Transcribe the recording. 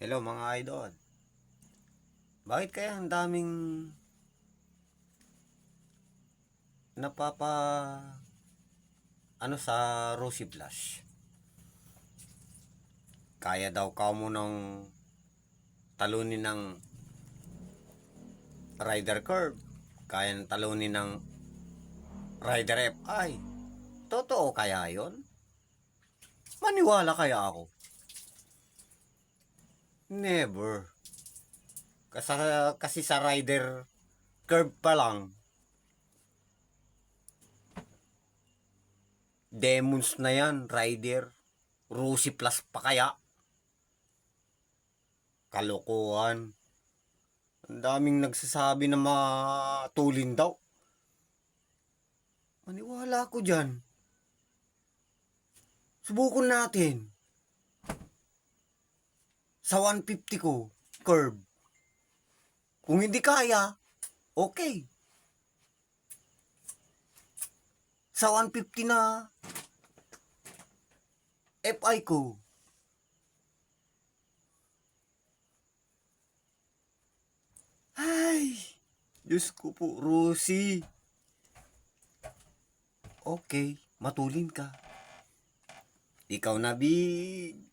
Hello mga idol. Bakit kaya ang daming napapa sa Rosy Blush? Kaya daw ka mo ng talunin ng Rider Curve. Kaya ng talunin ng Rider FI. Totoo kaya yon? Maniwala kaya ako? Never. Kasi sa Rider Curve pa lang, demons na yan, Rider. Rosy Plus pa kaya? Kalokohan. Ang daming nagsasabi na matulin daw. Maniwala ako dyan. Subukan natin. Sa 150 ko, curve. Kung hindi kaya, okay. Sa 150 na FI ko, ay, Diyos ko po, Rosie. Okay, matulin ka. Ikaw na, big.